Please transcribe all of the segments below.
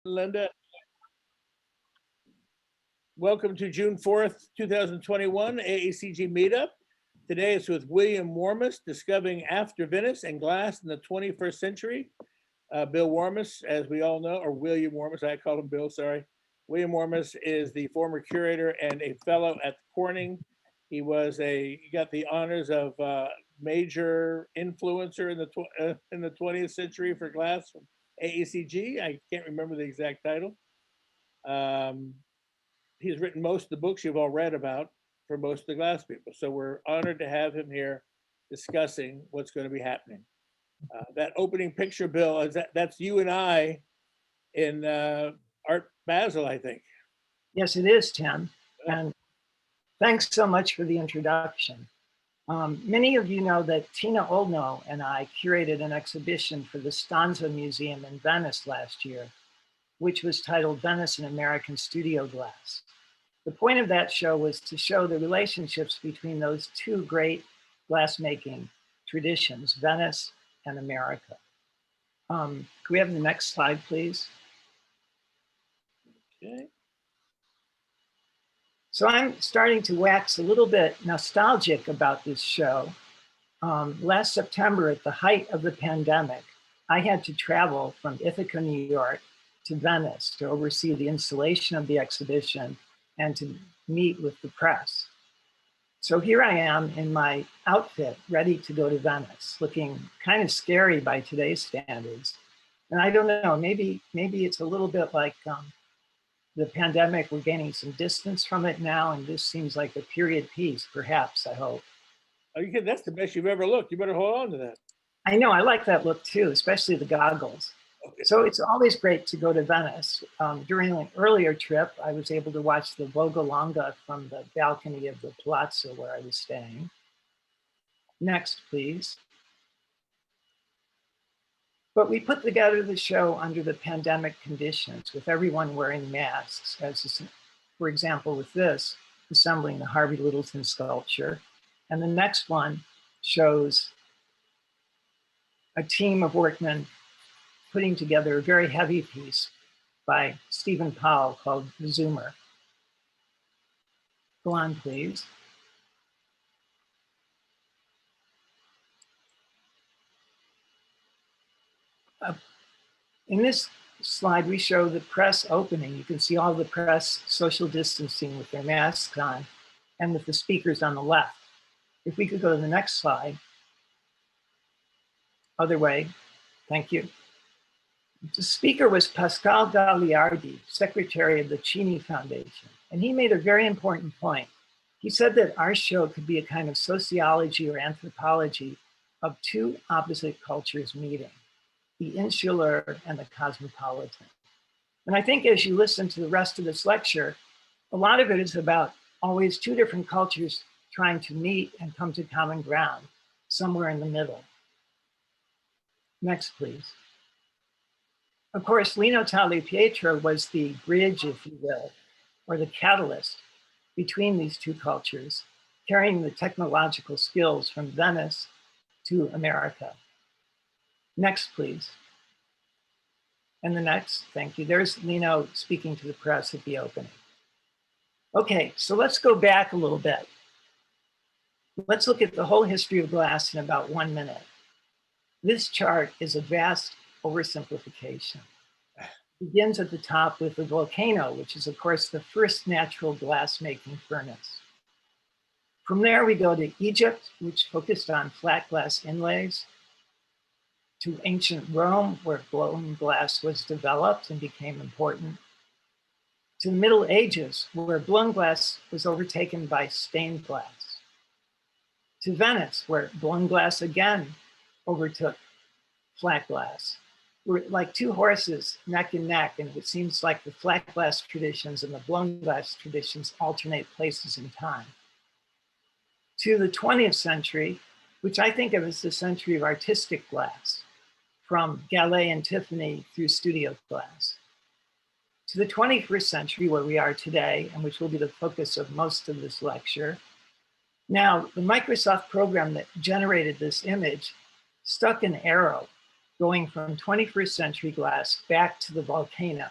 Linda. Welcome to June 4th, 2021 AACG Meetup. Today it's with William Warmus, discovering after Venice and glass in the 21st century. Bill Warmus, as we all know, or William Warmus, I called him Bill, sorry. William Warmus is the former curator and a fellow at Corning. He got the honors of major influencer in the 20th century for glass from AACG. I can't remember the exact title. He's written most of the books you've all read about for most of the glass people. So we're honored to have him here discussing what's going to be happening. That opening picture, Bill, that's you and I in Art Basel, I think. Yes, it is, Tim. And thanks so much for the introduction. Many of you know that Tina Oldknow and I curated an exhibition for the Stanza Museum in Venice last year, which was titled Venice and American Studio Glass. The point of that show was to show the relationships between those two great glassmaking traditions, Venice and America. Can we have the next slide, please? Okay. So I'm starting to wax a little bit nostalgic about this show. Last September, at the height of the pandemic, I had to travel from Ithaca, New York to Venice to oversee the installation of the exhibition and to meet with the press. So here I am in my outfit, ready to go to Venice, looking kind of scary by today's standards. And I don't know, maybe it's a little bit like the pandemic, we're gaining some distance from it now, and this seems like a period piece, perhaps, I hope. Oh, that's the best you've ever looked. You better hold on to that. I know, I like that look too, especially the goggles. Okay. So it's always great to go to Venice. During an earlier trip, I was able to watch the Vogolonga from the balcony of the palazzo where I was staying. Next, please. But we put together the show under the pandemic conditions with everyone wearing masks, as for example with this, assembling the Harvey Littleton sculpture. And the next one shows a team of workmen putting together a very heavy piece by Stephen Powell called The Zoomer. Go on, please. In this slide, we show the press opening. You can see all the press social distancing with their masks on and with the speakers on the left. If we could go to the next slide. Other way, thank you. The speaker was Pasquale Gagliardi, secretary of the Cini Foundation, and he made a very important point. He said that our show could be a kind of sociology or anthropology of two opposite cultures meeting, the insular and the cosmopolitan. And I think as you listen to the rest of this lecture, a lot of it is about always two different cultures trying to meet and come to common ground, somewhere in the middle. Next, please. Of course, Lino Tagliapietro was the bridge, if you will, or the catalyst between these two cultures, carrying the technological skills from Venice to America. Next, please. And the next, thank you. There's Lino speaking to the press at the opening. Okay, so let's go back a little bit. Let's look at the whole history of glass in about 1 minute. This chart is a vast oversimplification. It begins at the top with the volcano, which is of course the first natural glass-making furnace. From there we go to Egypt, which focused on flat glass inlays, to ancient Rome, where blown glass was developed and became important, to the Middle Ages, where blown glass was overtaken by stained glass, to Venice, where blown glass again overtook flat glass. We're like two horses neck and neck, and it seems like the flat glass traditions and the blown glass traditions alternate places in time. To the 20th century, which I think of as the century of artistic glass, from Gallet and Tiffany through studio glass. To the 21st century, where we are today, and which will be the focus of most of this lecture. Now, the Microsoft program that generated this image stuck an arrow going from 21st century glass back to the volcano.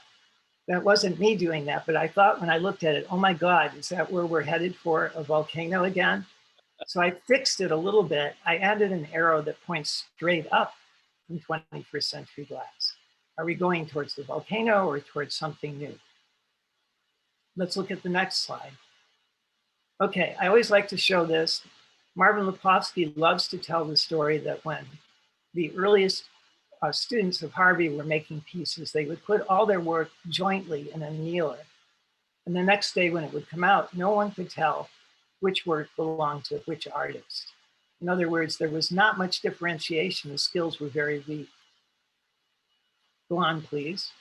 That wasn't me doing that, but I thought when I looked at it, oh my God, is that where we're headed for a volcano again? So I fixed it a little bit. I added an arrow that points straight up from 21st century glass. Are we going towards the volcano or towards something new? Let's look at the next slide. Okay, I always like to show this. Marvin Lepofsky loves to tell the story that when the earliest students of Harvey were making pieces, they would put all their work jointly in an annealer. And the next day when it would come out, no one could tell which work belonged to which artist. In other words, there was not much differentiation. The skills were very weak. Go on, please.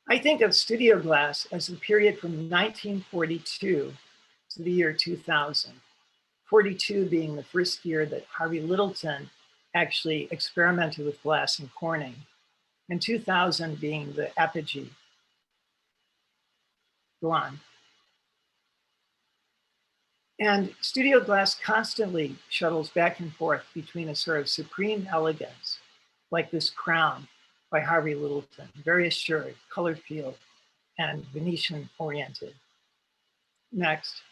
I think of studio glass as a period from 1942 to the year 2000. 42 being the first year that Harvey Littleton actually experimented with glass in Corning, and 2000 being the apogee. Go on. And studio glass constantly shuttles back and forth between a sort of supreme elegance, like this crown by Harvey Littleton, very assured, color field, and Venetian oriented. Next,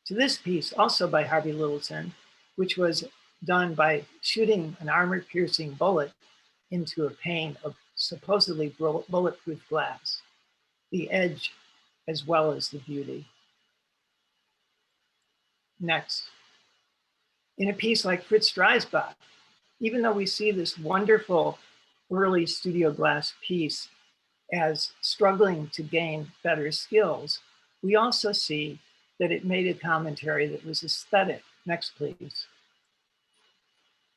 to this piece, also by Harvey Littleton, which was done by shooting an armor-piercing bullet into a pane of supposedly bulletproof glass, the edge as well as the beauty. Next, in a piece like Fritz Dreisbach, even though we see this wonderful early studio glass piece as struggling to gain better skills, we also see that it made a commentary that was aesthetic. Next, please.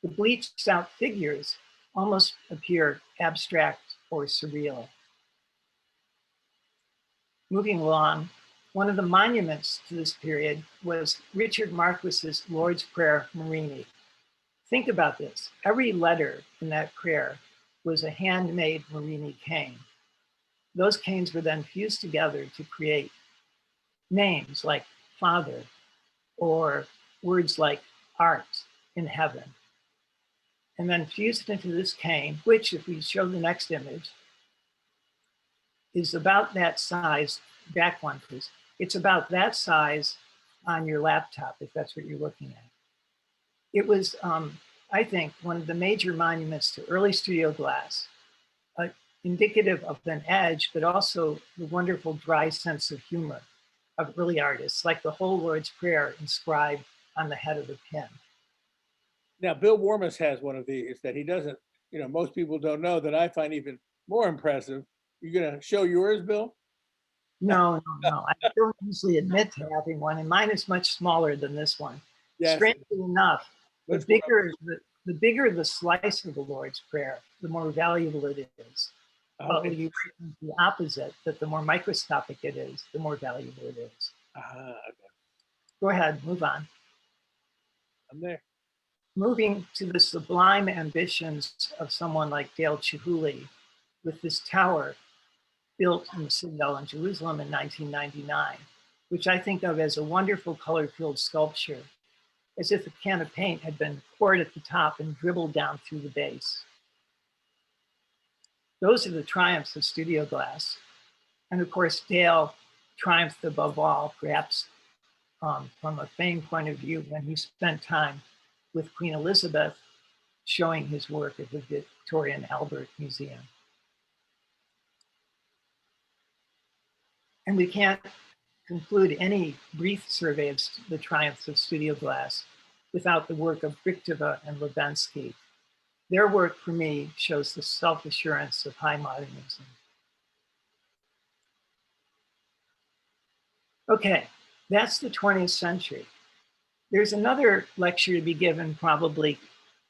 The bleached out figures almost appear abstract or surreal. Moving along, one of the monuments to this period was Richard Marquis's Lord's Prayer Marini. Think about this. Every letter in that prayer was a handmade Marini cane. Those canes were then fused together to create names like Father or words like art in heaven. And then fused into this cane, which, if we show the next image, is about that size. Back one, please. It's about that size on your laptop, if that's what you're looking at. It was, I think, one of the major monuments to early studio glass, indicative of an edge, but also the wonderful dry sense of humor of early artists, like the whole Lord's Prayer inscribed on the head of the pen. Now, Bill Warmus has one of these that he doesn't, most people don't know, that I find even more impressive. You're going to show yours, Bill? No. I don't usually admit to having one, and mine is much smaller than this one. Yes. Strangely enough, the bigger the slice of the Lord's Prayer, the more valuable it is. But when you write the opposite, that the more microscopic it is, the more valuable it is. Okay. Go ahead, move on. I'm there. Moving to the sublime ambitions of someone like Dale Chihuly with this tower built in the Citadel in Jerusalem in 1999, which I think of as a wonderful color-filled sculpture, as if a can of paint had been poured at the top and dribbled down through the base. Those are the triumphs of studio glass. And of course, Dale triumphed above all, perhaps from a fame point of view, when he spent time with Queen Elizabeth showing his work at the Victoria and Albert Museum. And we can't conclude any brief survey of the triumphs of studio glass without the work of Brichtova and Lubensky. Their work, for me, shows the self-assurance of high modernism. Okay, that's the 20th century. There's another lecture to be given probably,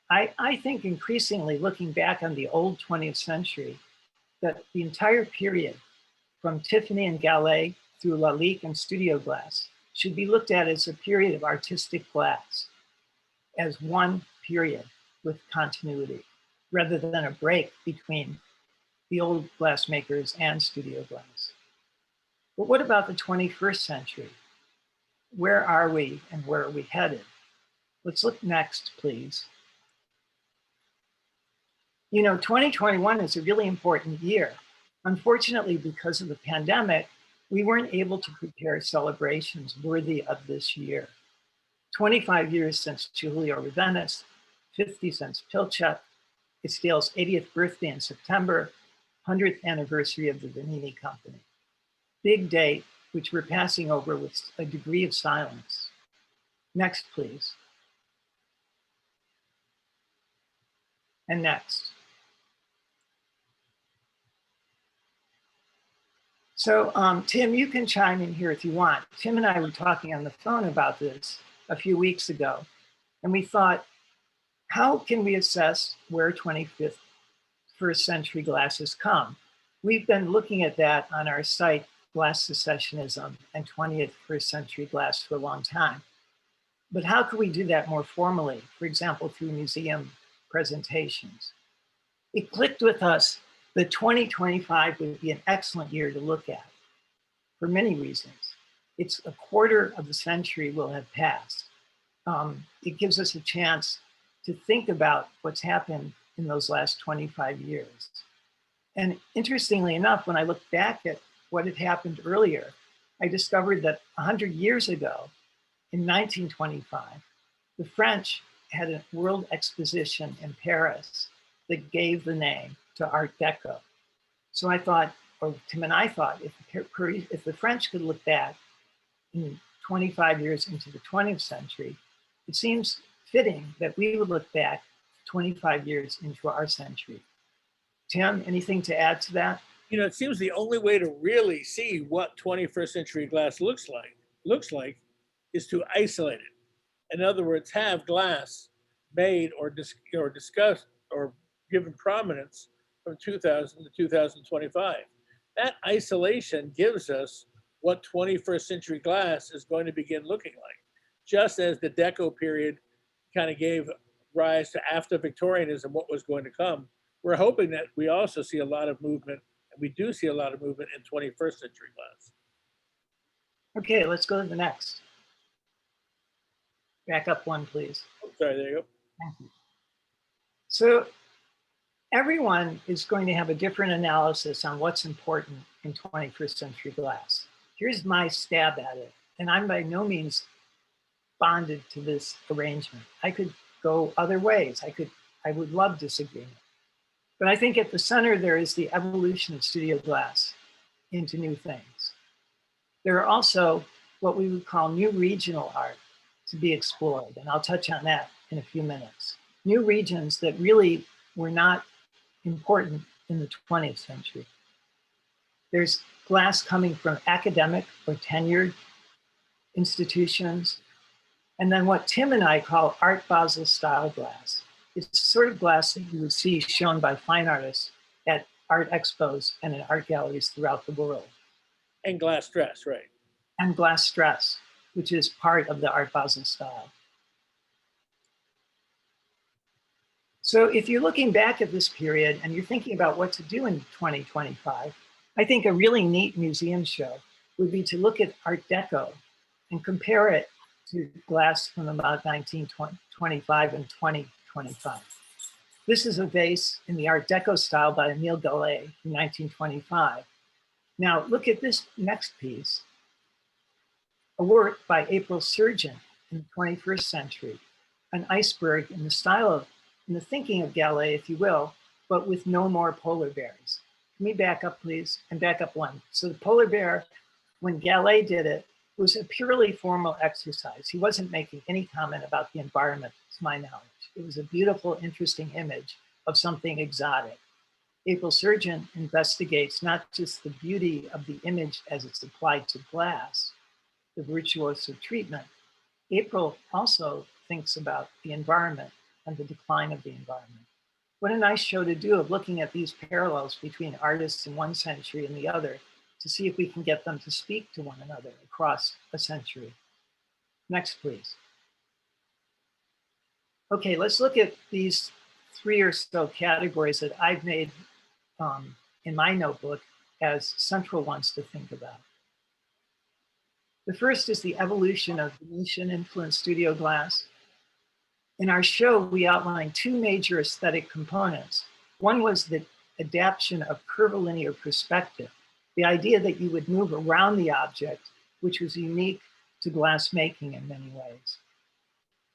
I think increasingly looking back on the old 20th century, that the entire period from Tiffany and Gallet through Lalique and studio glass should be looked at as a period of artistic glass, as one period with continuity, rather than a break between the old glassmakers and studio glass. But what about the 21st century? Where are we and where are we headed? Let's look next, please. You know, 2021 is a really important year. Unfortunately, because of the pandemic, we weren't able to prepare celebrations worthy of this year. 25 years since Giulio of Venice, 50 since Pilchuck, Esteel's 80th birthday in September, 100th anniversary of the Venetian Company. Big date, which we're passing over with a degree of silence. Next, please. And next. So Tim, you can chime in here if you want. Tim and I were talking on the phone about this a few weeks ago, and we thought, how can we assess where 25th first century glass has come? We've been looking at that on our site, Glass Secessionism and 20th first century glass, for a long time. But how could we do that more formally? For example, through museum presentations. It clicked with us that 2025 would be an excellent year to look at for many reasons. It's a quarter of the century will have passed. It gives us a chance to think about what's happened in those last 25 years. And interestingly enough, when I look back at what had happened earlier, I discovered that 100 years ago, in 1925, the French had a world exposition in Paris that gave the name to Art Deco. So I thought, or Tim and I thought, if the French could look back in 25 years into the 20th century, it seems fitting that we would look back 25 years into our century. Tim, anything to add to that? You know, it seems the only way to really see what 21st century glass looks like is to isolate it. In other words, have glass made or discussed or given prominence from 2000 to 2025. That isolation gives us what 21st century glass is going to begin looking like. Just as the Deco period kind of gave rise to after Victorianism, what was going to come, we're hoping that we also see a lot of movement, and we do see a lot of movement in 21st century glass. Okay, let's go to the next. Back up one, please. Oh, sorry, there you go. Thank you. So everyone is going to have a different analysis on what's important in 21st century glass. Here's my stab at it, and I'm by no means bonded to this arrangement. I could go other ways. I would love disagreement. But I think at the center there is the evolution of studio glass into new things. There are also what we would call new regional art to be explored, and I'll touch on that in a few minutes. New regions that really were not important in the 20th century. There's glass coming from academic or tenured institutions, and then what Tim and I call Art Basel style glass. It's sort of glass that you would see shown by fine artists at art expos and in art galleries throughout the world. And glass dress, right. And glass stress, which is part of the Art Basel style. So if you're looking back at this period and you're thinking about what to do in 2025, I think a really neat museum show would be to look at Art Deco and compare it to glass from about 1925 and 2025. This is a vase in the Art Deco style by Emile Gallet in 1925. Now look at this next piece, a work by April Surgeon in the 21st century, an iceberg in the style of, in the thinking of Gallet, if you will, but with no more polar bears. Can we back up, please? And back up one. So the polar bear, when Gallet did it, was a purely formal exercise. He wasn't making any comment about the environment, to my knowledge. It was a beautiful, interesting image of something exotic. April Surgeon investigates not just the beauty of the image as it's applied to glass, the virtuoso treatment. April also thinks about the environment and the decline of the environment. What a nice show to do of looking at these parallels between artists in one century and the other to see if we can get them to speak to one another across a century. Next, please. Okay, let's look at these 3 or so categories that I've made in my notebook as central ones to think about. The first is the evolution of Venetian influenced studio glass. In our show, we outline 2 major aesthetic components, One was the adaptation of curvilinear perspective, the idea that you would move around the object, which was unique to glass making in many ways.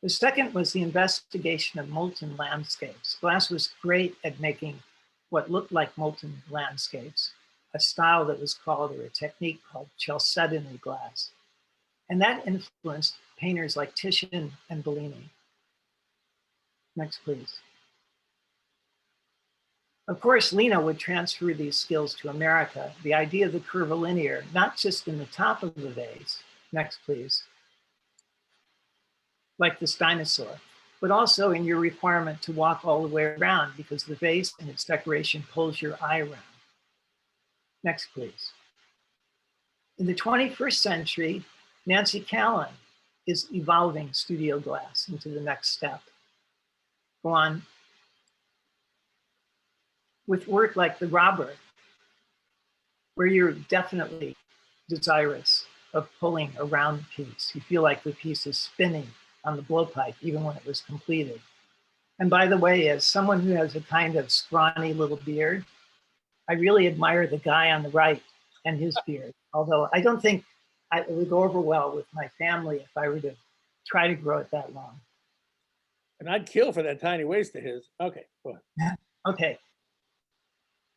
The second was the investigation of molten landscapes. Glass was great at making what looked like molten landscapes, a style that was called, or a technique called, chalcedony glass. And that influenced painters like Titian and Bellini. Next, please. Of course, Lino would transfer these skills to America, the idea of the curvilinear, not just in the top of the vase, next please, like this dinosaur, but also in your requirement to walk all the way around because the vase and its decoration pulls your eye around. Next, please. In the 21st century, Nancy Callan is evolving studio glass into the next step. Go on. With work like the Robber, where you're definitely desirous of pulling around the piece. You feel like the piece is spinning on the blowpipe, even when it was completed. And by the way, as someone who has a kind of scrawny little beard, I really admire the guy on the right and his beard. Although I don't think it would go over well with my family if I were to try to grow it that long. And I'd kill for that tiny waist of his. Okay, go ahead. Okay.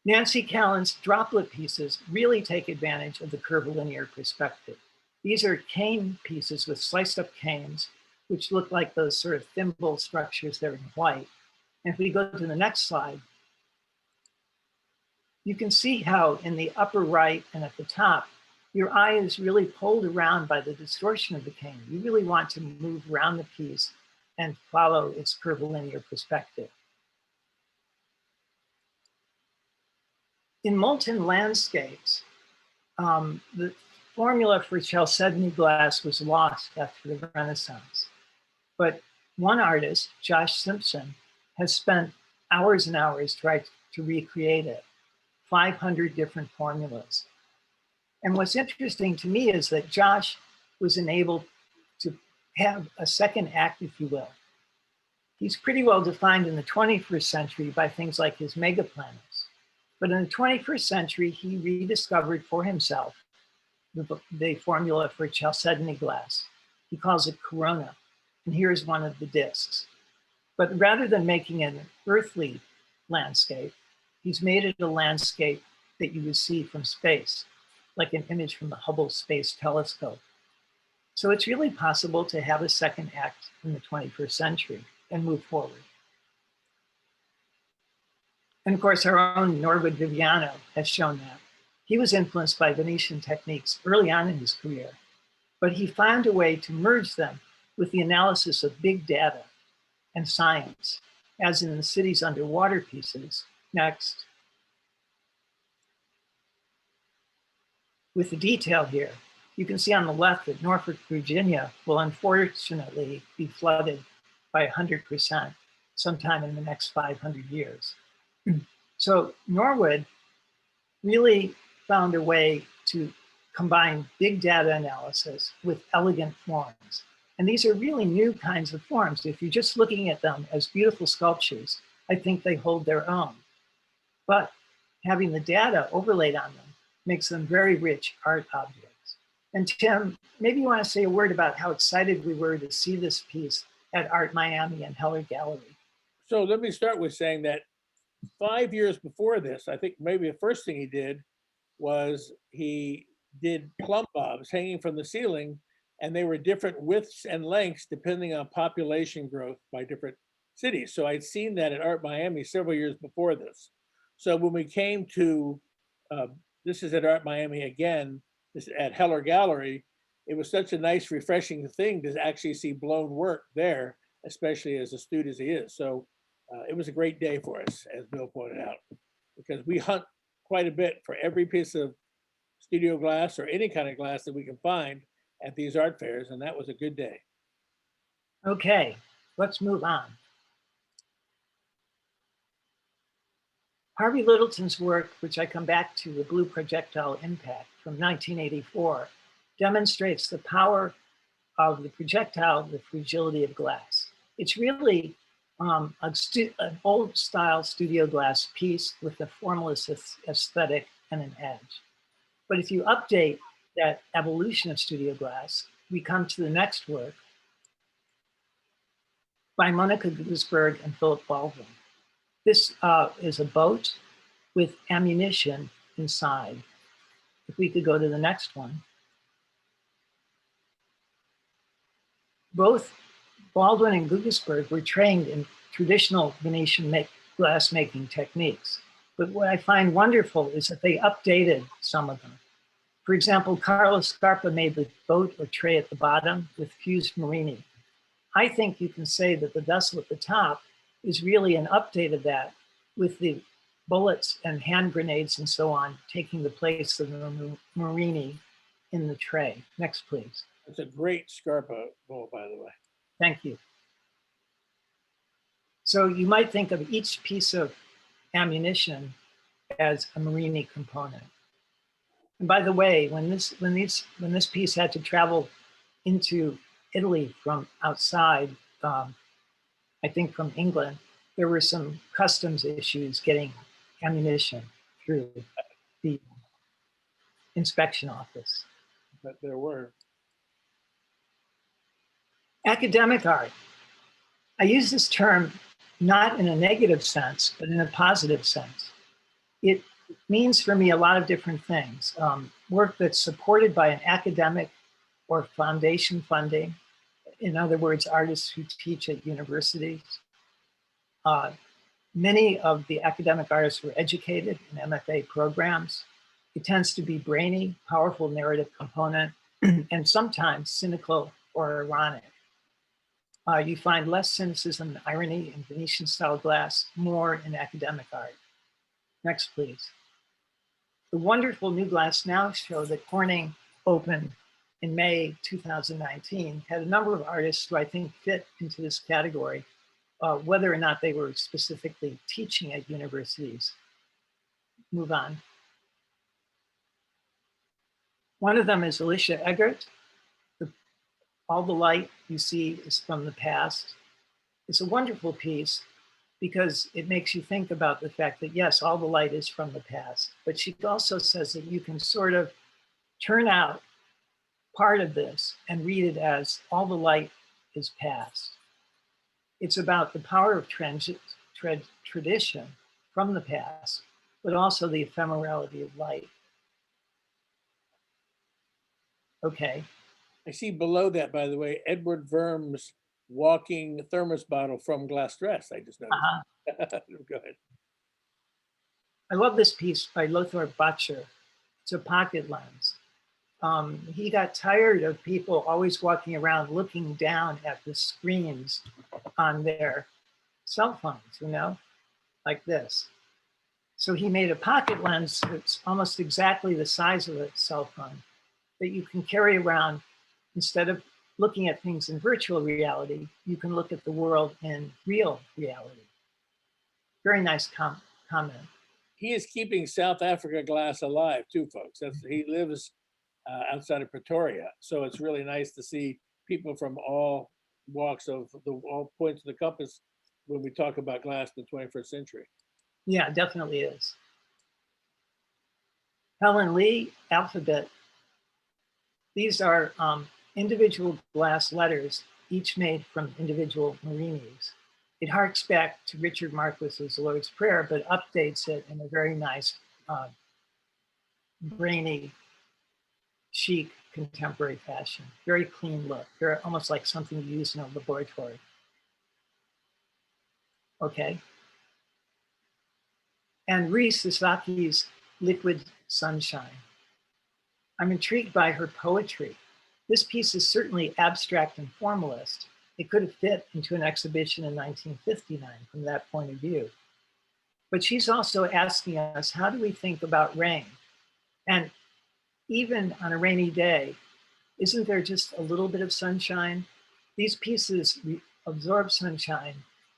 Nancy Callan's droplet pieces really take advantage of the curvilinear perspective. These are cane pieces with sliced up canes, which look like those sort of thimble structures that are in white. And if we go to the next slide, you can see how in the upper right and at the top, your eye is really pulled around by the distortion of the cane. You really want to move around the piece and follow its curvilinear perspective. In molten landscapes, the formula for chalcedony glass was lost after the Renaissance. But one artist, Josh Simpson, has spent hours and hours trying to recreate it, 500 different formulas. And what's interesting to me is that Josh was enabled to have a second act, if you will. He's pretty well defined in the 21st century by things like his megaplanets. But in the 21st century, he rediscovered for himself the formula for chalcedony glass. He calls it corona. And here's one of the discs. But rather than making an earthly landscape, he's made it a landscape that you would see from space, like an image from the Hubble Space Telescope. So it's really possible to have a second act in the 21st century and move forward. And of course, our own Norwood Viviano has shown that. He was influenced by Venetian techniques early on in his career, but he found a way to merge them with the analysis of big data and science, as in the city's underwater pieces. Next. With the detail here, you can see on the left that Norfolk, Virginia will unfortunately be flooded by 100% sometime in the next 500 years. So Norwood really found a way to combine big data analysis with elegant forms. And these are really new kinds of forms. If you're just looking at them as beautiful sculptures, I think they hold their own. But having the data overlaid on them makes them very rich art objects. And Tim, maybe you want to say a word about how excited we were to see this piece at Art Miami and Heller Gallery. So let me start with saying that 5 years before this, I think maybe the first thing he did was he did plumb bobs hanging from the ceiling, and they were different widths and lengths depending on population growth by different cities. So I'd seen that at Art Miami several years before this. So when we came to, this is at Art Miami again, this at Heller Gallery, it was such a nice, refreshing thing to actually see blown work there, especially as astute as he is. So it was a great day for us, as Bill pointed out, because we hunt quite a bit for every piece of studio glass or any kind of glass that we can find at these art fairs, and that was a good day. Okay, let's move on. Harvey Littleton's work, which I come back to, The Blue Projectile Impact from 1984, demonstrates the power of the projectile, the fragility of glass. It's really an old style studio glass piece with a formalist aesthetic and an edge. But if you update that evolution of studio glass, we come to the next work by Monica Guggisberg and Philip Baldwin. This is a boat with ammunition inside. If we could go to the next one. Both Baldwin and Guggisberg were trained in traditional Venetian glass making techniques. But what I find wonderful is that they updated some of them. For example, Carlo Scarpa made the boat or tray at the bottom with fused marini. I think you can say that the vessel at the top is really an update of that, with the bullets and hand grenades and so on taking the place of the marini in the tray. Next, please. It's a great Scarpa bowl, by the way. Thank you. So you might think of each piece of ammunition as a marini component. And by the way, when this piece had to travel into Italy from outside, I think from England, there were some customs issues getting ammunition through the inspection office. But there were. Academic art. I use this term not in a negative sense, but in a positive sense. It means for me a lot of different things. Work that's supported by an academic or foundation funding. In other words, artists who teach at universities. Many of the academic artists were educated in MFA programs. It tends to be brainy, powerful narrative component, and sometimes cynical or ironic. You find less cynicism and irony in Venetian style glass, more in academic art. Next, please. The wonderful New Glass Now show that Corning opened in May 2019 had a number of artists who I think fit into this category, whether or not they were specifically teaching at universities. Move on. One of them is Alicia Eggert. All the Light you see is from the past. It's a wonderful piece because it makes you think about the fact that yes, all the light is from the past, but she also says that you can sort of turn out part of this and read it as all the light is past. It's about the power of tradition from the past, but also the ephemerality of light. Okay. I see below that, by the way, Edward Verme's walking thermos bottle from Glass Dress. I just noticed. Go ahead. I love this piece by Lothar Botcher. It's a pocket lens. He got tired of people always walking around looking down at the screens on their cell phones, you know, like this. So he made a pocket lens that's almost exactly the size of a cell phone that you can carry around. Instead of looking at things in virtual reality, you can look at the world in real reality. Very nice comment. He is keeping South Africa glass alive too, folks. He lives outside of Pretoria. So it's really nice to see people from all walks of all points of the compass when we talk about glass in the 21st century. Yeah, it definitely is. Helen Lee, Alphabet. These are individual glass letters, each made from individual marinis. It harks back to Richard Marquis's The Lord's Prayer, but updates it in a very nice, brainy, chic, contemporary fashion. Very clean look. They're almost like something you use in a laboratory. Okay. And Rie Sasaki's Liquid Sunshine. I'm intrigued by her poetry. This piece is certainly abstract and formalist. It could have fit into an exhibition in 1959 from that point of view. But she's also asking us, how do we think about rain? And even on a rainy day, isn't there just a little bit of sunshine? These pieces absorb sunshine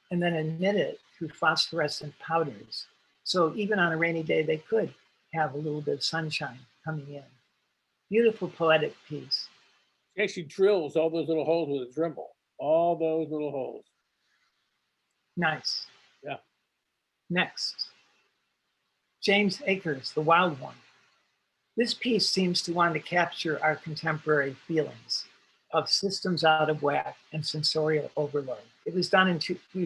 and then emit it through phosphorescent powders. So even on a rainy day, they could have a little bit of sunshine coming in. Beautiful poetic piece. She actually drills all those little holes with a Dremel. All those little holes. Nice. Yeah. Next, James Akers, The Wild One. This piece seems to want to capture our contemporary feelings of systems out of whack and sensorial overload. It was done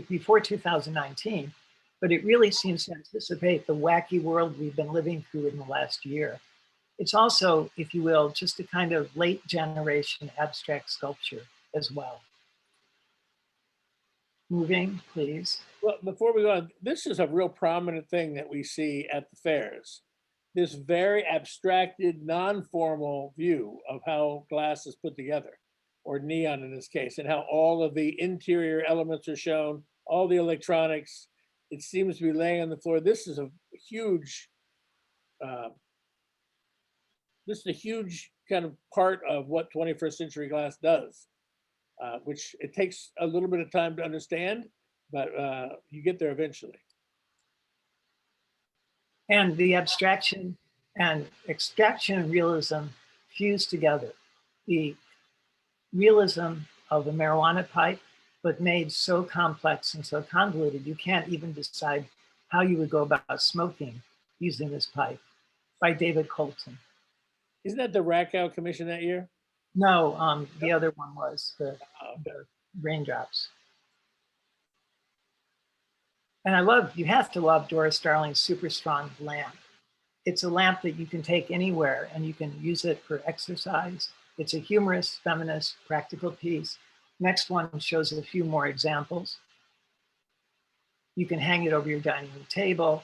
before 2019, but it really seems to anticipate the wacky world we've been living through in the last year. It's also, if you will, just a kind of late generation abstract sculpture as well. Moving, please. Well, before we go on, this is a real prominent thing that we see at the fairs. This very abstracted, non-formal view of how glass is put together, or neon in this case, and how all of the interior elements are shown, all the electronics. It seems to be laying on the floor. This is a huge, kind of part of what 21st century glass does, which it takes a little bit of time to understand, but you get there eventually. And the abstraction and extraction and realism fused together. The realism of a marijuana pipe, but made so complex and so convoluted, you can't even decide how you would go about smoking using this pipe, by David Colton. Isn't that the Rakow Commission that year? No, the other one was the raindrops. And you have to love Doris Darling's super strong lamp. It's a lamp that you can take anywhere and you can use it for exercise. It's a humorous, feminist, practical piece. Next one shows a few more examples. You can hang it over your dining room table.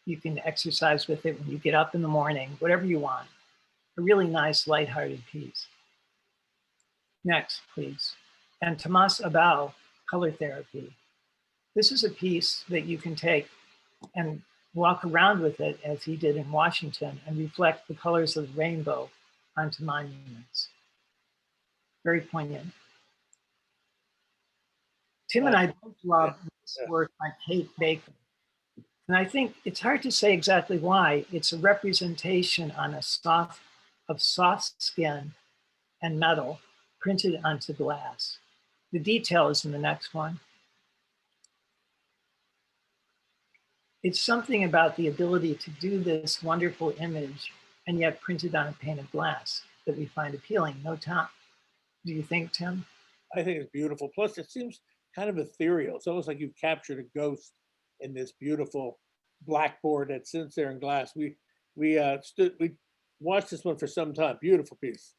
You can exercise with it when you get up in the morning, whatever you want. A really nice, lighthearted piece. Next, please. And Tomas Abao, Color Therapy. This is a piece that you can take and walk around with it, as he did in Washington, and reflect the colors of the rainbow onto monuments. Very poignant. Tim and I both love this work by Kate Baker. And I think it's hard to say exactly why. It's a representation on of soft skin and metal printed onto glass. The detail is in the next one. It's something about the ability to do this wonderful image and yet printed on a pane of glass that we find appealing. No, Tom, do you think, Tim? I think it's beautiful. Plus, it seems kind of ethereal. It's almost like you've captured a ghost in this beautiful blackboard that sits there in glass. We watched this one for some time. Beautiful piece.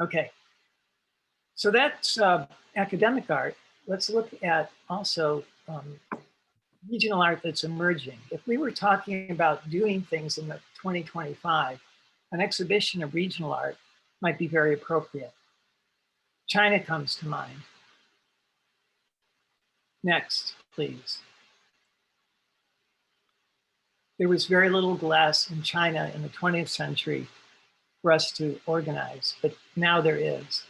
Okay, so that's academic art. Let's look at also regional art that's emerging. If we were talking about doing things in the 2025, an exhibition of regional art might be very appropriate. China comes to mind. Next, please. There was very little glass in China in the 20th century for us to organize, but now there is.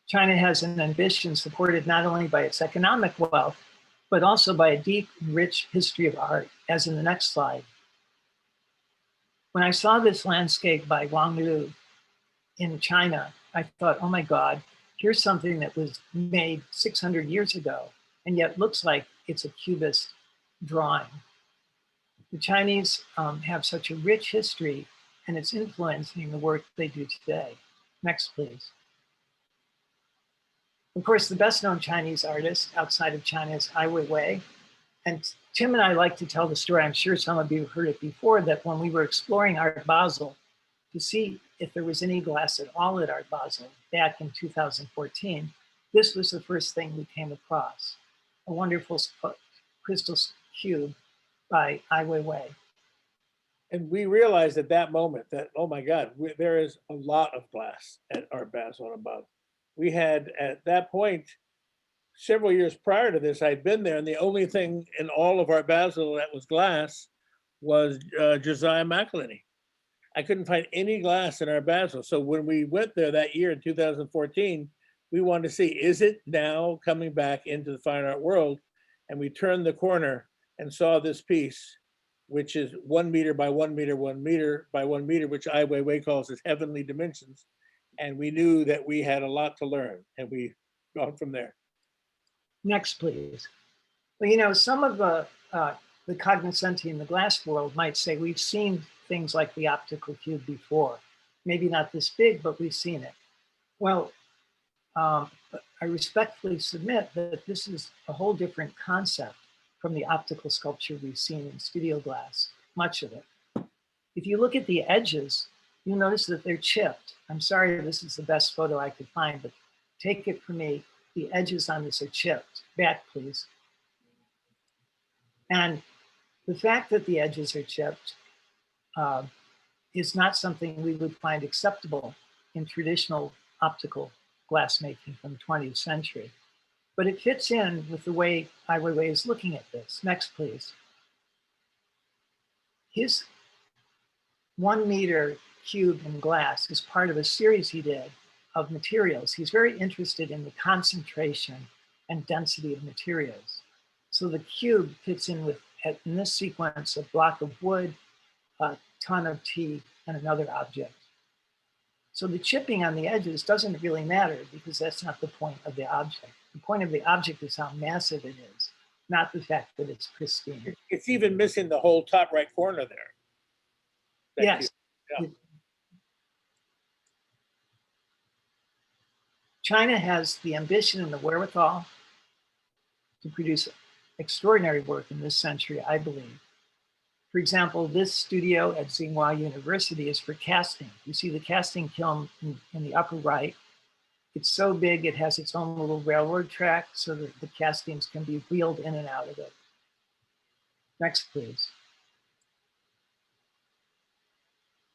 China has an ambition supported not only by its economic wealth, but also by a deep and rich history of art, as in the next slide. When I saw this landscape by Wang Lu in China, I thought, oh my God, here's something that was made 600 years ago, and yet looks like it's a cubist drawing. The Chinese have such a rich history, and it's influencing the work they do today. Next, please. Of course, the best known Chinese artist outside of China is Ai Weiwei. And Tim and I like to tell the story, I'm sure some of you have heard it before, that when we were exploring Art Basel to see if there was any glass at all at Art Basel back in 2014, this was the first thing we came across, a wonderful crystal cube by Ai Weiwei. And we realized at that moment that, oh my God, there is a lot of glass at Art Basel and above. We had, at that point, several years prior to this, I'd been there, and the only thing in all of Art Basel that was glass was Josiah McElhenney. I couldn't find any glass in Art Basel. So when we went there that year in 2014, we wanted to see, is it now coming back into the fine art world? And we turned the corner and saw this piece, which is 1 meter by 1 meter, 1 meter by 1 meter, which Ai Weiwei calls his heavenly dimensions. And we knew that we had a lot to learn, and we gone from there. Next, please. Well, you know, some of the cognoscenti in the glass world might say we've seen things like the optical cube before. Maybe not this big, but we've seen it. Well, I respectfully submit that this is a whole different concept from the optical sculpture we've seen in studio glass, much of it. If you look at the edges, you'll notice that they're chipped. I'm sorry, this is the best photo I could find, but take it from me, the edges on this are chipped. Back, please. And the fact that the edges are chipped is not something we would find acceptable in traditional optical glassmaking from the 20th century. But it fits in with the way Ai Weiwei is looking at this. Next, please. His 1 meter cube in glass is part of a series he did of materials. He's very interested in the concentration and density of materials. So the cube fits in with, in this sequence, a block of wood, a ton of tea, and another object. So the chipping on the edges doesn't really matter because that's not the point of the object. The point of the object is how massive it is, not the fact that it's pristine. It's even missing the whole top right corner there. Yes. Yeah. China has the ambition and the wherewithal to produce extraordinary work in this century, I believe. For example, this studio at Tsinghua University is for casting. You see the casting kiln in the upper right. It's so big, it has its own little railroad track so that the castings can be wheeled in and out of it. Next, please.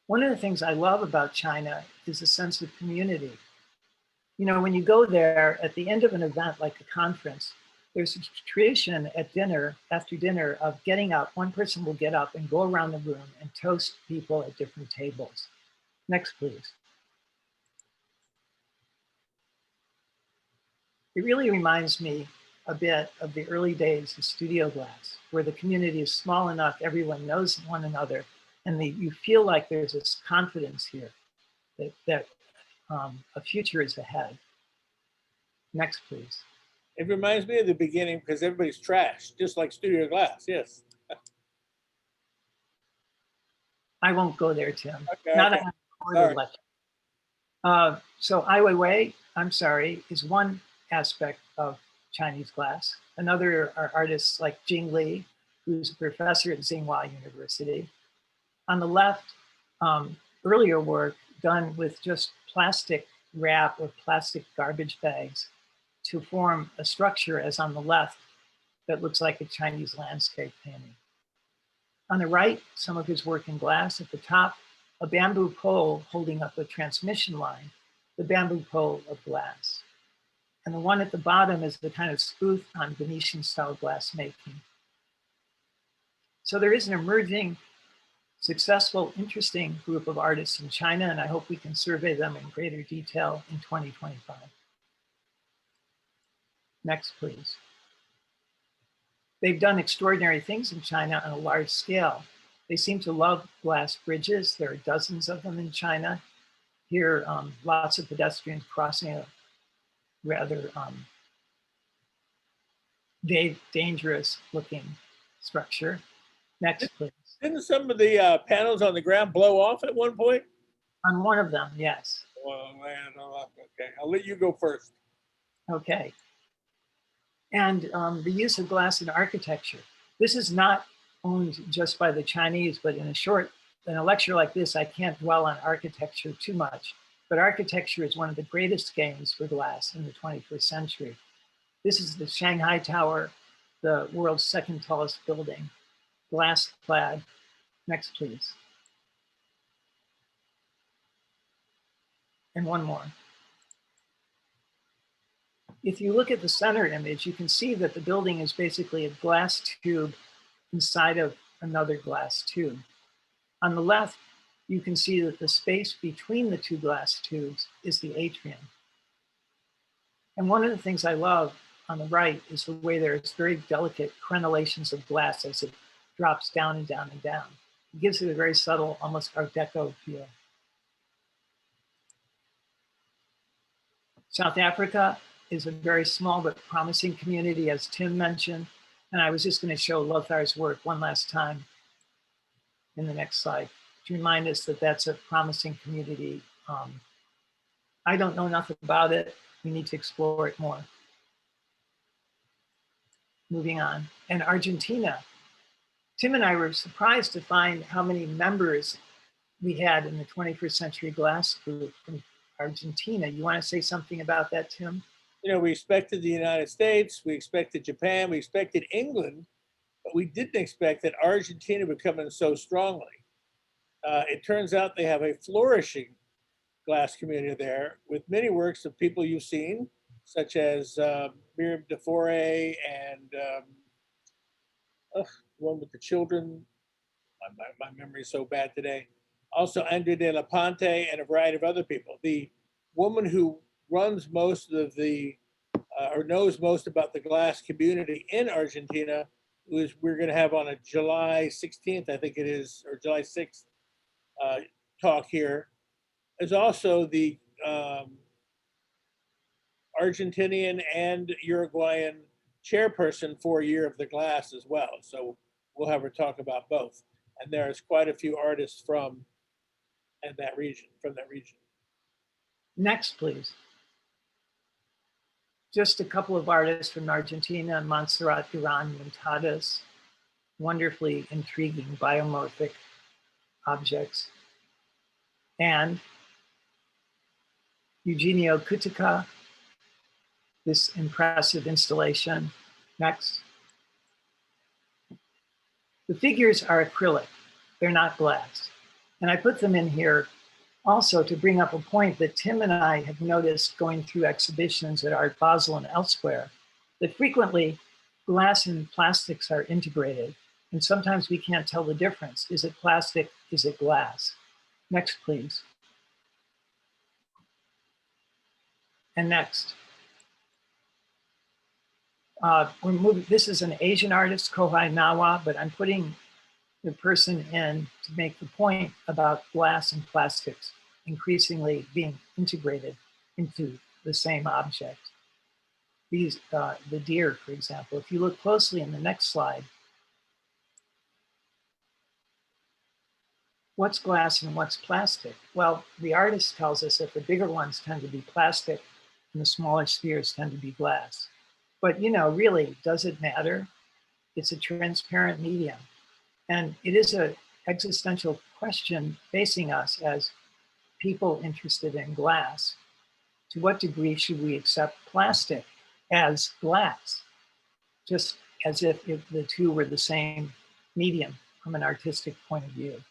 One of the things I love about China is a sense of community. You know, when you go there at the end of an event like a conference, there's a tradition at dinner, after dinner, of getting up. One person will get up and go around the room and toast people at different tables. Next, please. It really reminds me a bit of the early days of studio glass, where the community is small enough, everyone knows one another, and you feel like there's this confidence here that a future is ahead. Next, please. It reminds me of the beginning because everybody's trash, just like studio glass. Yes. I won't go there, Tim. Okay, Not okay. a recorded lecture. So Ai Weiwei, I'm sorry, is one aspect of Chinese glass. Another are artists like Jing Li, who's a professor at Tsinghua University. On the left, earlier work done with just plastic wrap or plastic garbage bags to form a structure, as on the left, that looks like a Chinese landscape painting. On the right, some of his work in glass. At the top, a bamboo pole holding up a transmission line, the bamboo pole of glass. And the one at the bottom is the kind of spoof on Venetian style glass making. So there is an emerging, successful, interesting group of artists in China, and I hope we can survey them in greater detail in 2025. Next, please. They've done extraordinary things in China on a large scale. They seem to love glass bridges. There are dozens of them in China. Here, lots of pedestrians crossing a rather dangerous looking structure. Next, please. Didn't some of the panels on the ground blow off at one point? On one of them, yes. Well, man, okay. I'll let you go first. Okay. And the use of glass in architecture. This is not owned just by the Chinese, but in a lecture like this, I can't dwell on architecture too much, but architecture is one of the greatest games for glass in the 21st century. This is the Shanghai Tower, the world's second tallest building, glass clad. Next, please. And one more. If you look at the center image, you can see that the building is basically a glass tube inside of another glass tube. On the left, you can see that the space between the two glass tubes is the atrium. And one of the things I love on the right is the way there's very delicate crenellations of glass as it drops down and down and down. It gives it a very subtle, almost Art Deco feel. South Africa is a very small but promising community, as Tim mentioned. And I was just going to show Lothar's work one last time in the next slide to remind us that that's a promising community. I don't know enough about it. We need to explore it more. Moving on. And Argentina. Tim and I were surprised to find how many members we had in the 21st Century Glass group from Argentina. You want to say something about that, Tim? You know, we expected the United States, we expected Japan, we expected England, but we didn't expect that Argentina would come in so strongly. It turns out they have a flourishing glass community there with many works of people you've seen, such as Miriam DeFore and one with the children. My memory is so bad today. Also, Andrea de la Ponte and a variety of other people. The woman who runs most of the, or knows most about the glass community in Argentina, who we're going to have on a July 16th, I think it is, or July 6th talk here, is also the Argentinian and Uruguayan chairperson for Year of the Glass as well. So we'll have her talk about both. And there's quite a few artists from that region. Next, please. Just a couple of artists from Argentina, Montserrat Duran Montadas, wonderfully intriguing biomorphic objects. And Eugenio Cutica, this impressive installation. Next. The figures are acrylic, they're not glass. And I put them in here also to bring up a point that Tim and I have noticed going through exhibitions at Art Basel and elsewhere, that frequently glass and plastics are integrated. And sometimes we can't tell the difference. Is it plastic? Is it glass? Next, please. And next. We're moving, this is an Asian artist, Kohai Nawa, but I'm putting the person in to make the point about glass and plastics increasingly being integrated into the same object. These, the deer, for example, if you look closely in the next slide, what's glass and what's plastic? Well, the artist tells us that the bigger ones tend to be plastic and the smaller spheres tend to be glass. But you know, really, does it matter? It's a transparent medium. And it is an existential question facing us as people interested in glass. To what degree should we accept plastic as glass? Just as if the two were the same medium from an artistic point of view.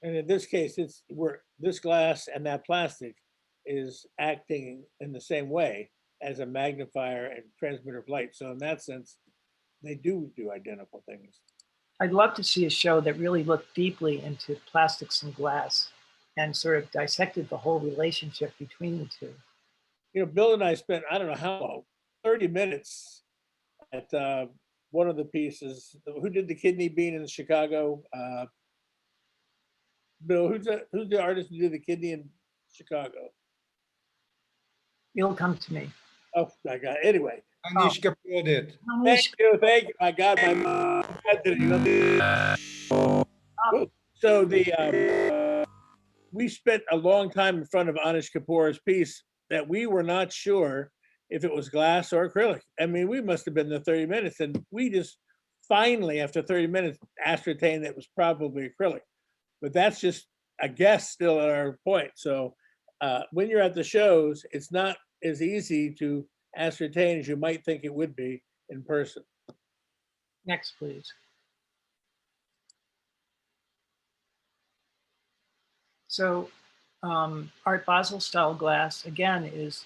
And in this case, this glass and that plastic is acting in the same way as a magnifier and transmitter of light. So in that sense, they do identical things. I'd love to see a show that really looked deeply into plastics and glass and sort of dissected the whole relationship between the two. You know, Bill and I spent, I don't know how long, 30 minutes at one of the pieces. Who did the kidney bean in Chicago? Bill, who's the artist who did the kidney in Chicago? You'll come to me. Oh my God. Anyway. Anish Kapoor did. Thank you. My God. So we spent a long time in front of Anish Kapoor's piece that we were not sure if it was glass or acrylic. I mean, we must have been there 30 minutes, and we just finally, after 30 minutes, ascertained that it was probably acrylic. But that's just a guess still at our point. So when you're at the shows, it's not as easy to ascertain as you might think it would be in person. Next, please. So Art Basel style glass, again, is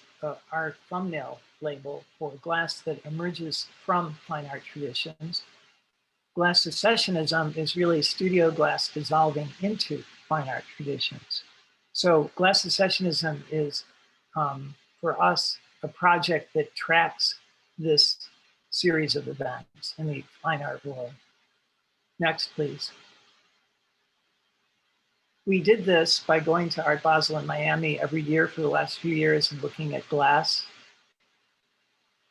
our thumbnail label for glass that emerges from fine art traditions. Glass secessionism is really studio glass dissolving into fine art traditions. So glass secessionism is, for us, a project that tracks this series of events in the fine art world. Next, please. We did this by going to Art Basel in Miami every year for the last few years and looking at glass.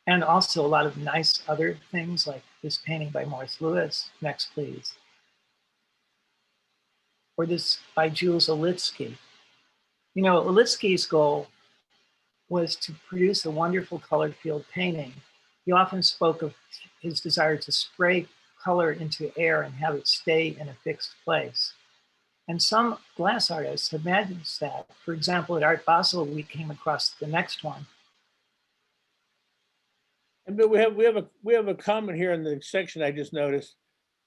And also a lot of nice other things like this painting by Morris Louis. Next, please. Or this by Jules Olitsky. You know, Olitsky's goal was to produce a wonderful colored field painting. He often spoke of his desire to spray color into air and have it stay in a fixed place. And some glass artists have managed that. For example, at Art Basel, we came across the next one. And we have a comment here in the section I just noticed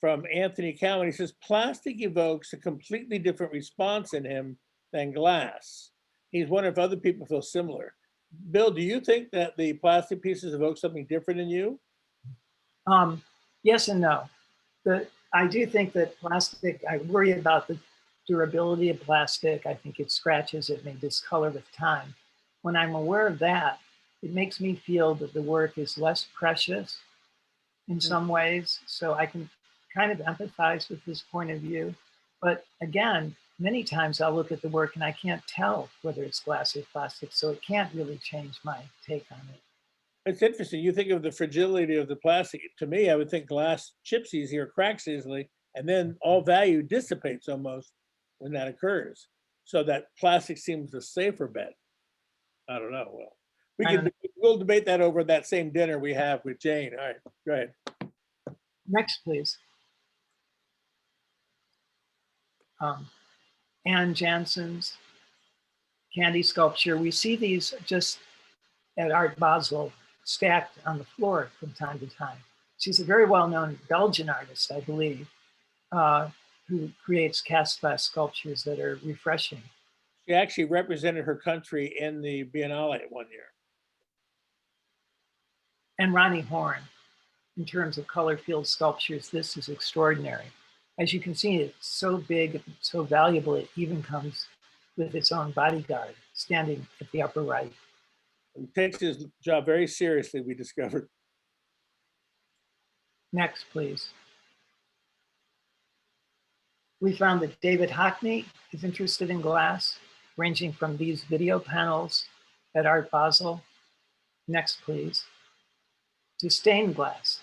from Anthony Cowan. He says, plastic evokes a completely different response in him than glass. He's wondering if other people feel similar. Bill, do you think that the plastic pieces evoke something different in you? Yes and no. I do think that plastic, I worry about the durability of plastic. I think it scratches, it may discolor with time. When I'm aware of that, it makes me feel that the work is less precious in some ways. So I can kind of empathize with his point of view. But again, many times I'll look at the work and I can't tell whether it's glass or plastic. So it can't really change my take on it. It's interesting. You think of the fragility of the plastic. To me, I would think glass chips easy or cracks easily, and then all value dissipates almost when that occurs. So that plastic seems the safer bet. I don't know. Well, we'll debate that over that same dinner we have with Jane. All right, go ahead. Next, please. Anne Jansen's candy sculpture. We see these just at Art Basel stacked on the floor from time to time. She's a very well-known Belgian artist, I believe, who creates cast glass sculptures that are refreshing. She actually represented her country in the Biennale one year. And Ronnie Horn, in terms of color field sculptures, this is extraordinary. As you can see, it's so big, so valuable, it even comes with its own bodyguard standing at the upper right. He takes his job very seriously, we discovered. Next, please. We found that David Hockney is interested in glass, ranging from these video panels at Art Basel. Next, please. To stained glass.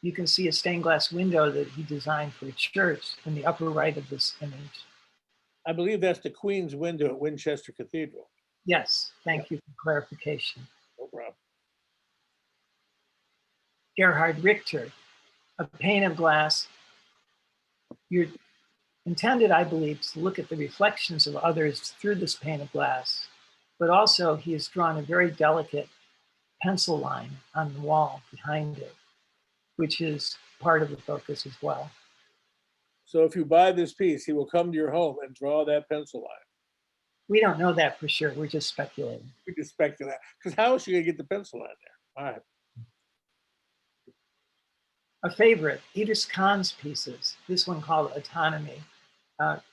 You can see a stained glass window that he designed for a church in the upper right of this image. I believe that's the Queen's window at Winchester Cathedral. Yes, thank you for clarification. No problem. Gerhard Richter, a pane of glass. You're intended, I believe, to look at the reflections of others through this pane of glass, but also he has drawn a very delicate pencil line on the wall behind it, which is part of the focus as well. So if you buy this piece, he will come to your home and draw that pencil line. We don't know that for sure. We're just speculating. We just speculate. Because how else are you going to get the pencil line there? All right. A favorite, Idris Khan's pieces, this one called Autonomy,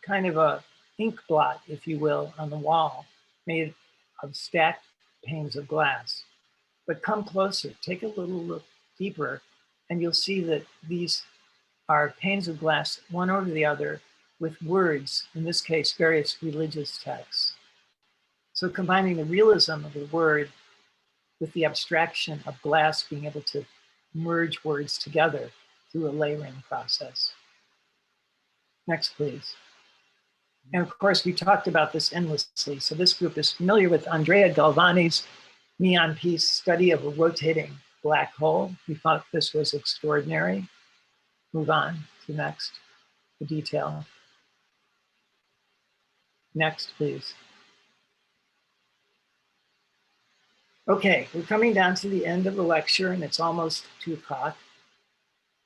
kind of a ink blot, if you will, on the wall, made of stacked panes of glass. But come closer, take a little look deeper, and you'll see that these are panes of glass, one over the other, with words, in this case, various religious texts. So combining the realism of the word with the abstraction of glass being able to merge words together through a layering process. Next, please. And of course, we talked about this endlessly. So this group is familiar with Andrea Galvani's neon piece study of a rotating black hole. We thought this was extraordinary. Move on to next, the detail. Next, please. Okay, we're coming down to the end of the lecture and it's almost 2 o'clock.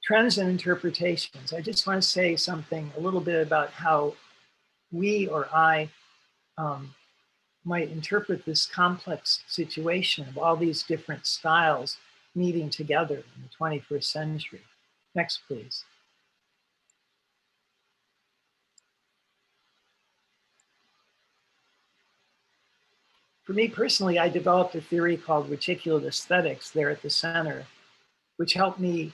Trends and interpretations. I just want to say something a little bit about how we or I might interpret this complex situation of all these different styles meeting together in the 21st century. Next, please. For me personally, I developed a theory called reticulate aesthetics there at the center, which helped me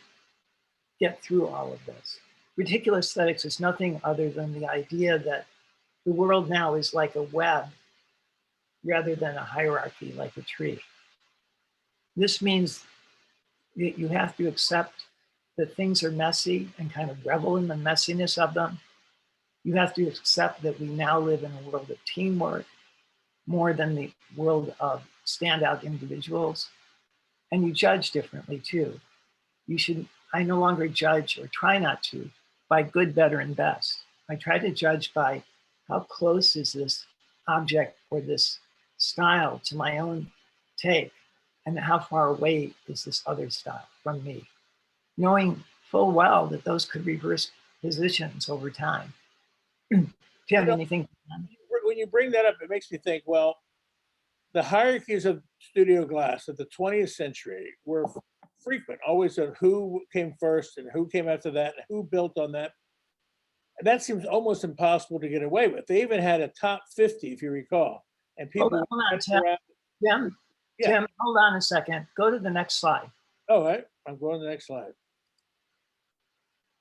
get through all of this. Reticulate aesthetics is nothing other than the idea that the world now is like a web rather than a hierarchy like a tree. This means that you have to accept that things are messy and kind of revel in the messiness of them. You have to accept that we now live in a world of teamwork more than the world of standout individuals. And you judge differently too. I no longer judge, or try not to, by good, better, and best. I try to judge by how close is this object or this style to my own take, and how far away is this other style from me, knowing full well that those could reverse positions over time. Do you have anything? When you bring that up, it makes me think, well, the hierarchies of studio glass of the 20th century were frequent, always of who came first and who came after that, and who built on that. And that seems almost impossible to get away with. They even had a top 50, if you recall. And people hold on, Tim. Tim, yeah. Tim, hold on a second. Go to the next slide. All right, I'm going to the next slide.